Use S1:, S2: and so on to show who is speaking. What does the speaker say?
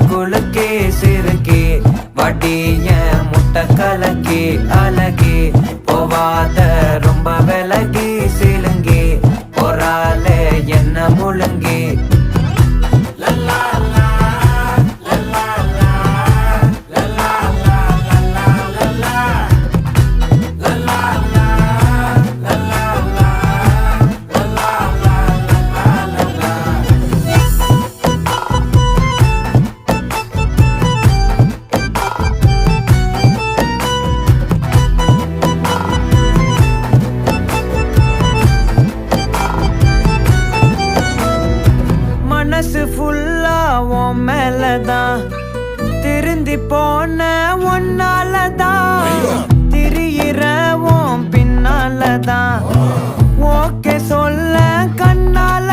S1: குலுக்கே சிறுக்கே வடிய முட்டை கலக்கே அழகே போவாத ரொம்ப விலகி சிலுங்கி போறால என்ன முழுங்கி மனசு ஃபுல்லா உன் மேலதான் திருந்தி போன ஒன்னாலதான் திரியிற உன் பின்னாலதான் ஓகே சொல்ல கண்ணால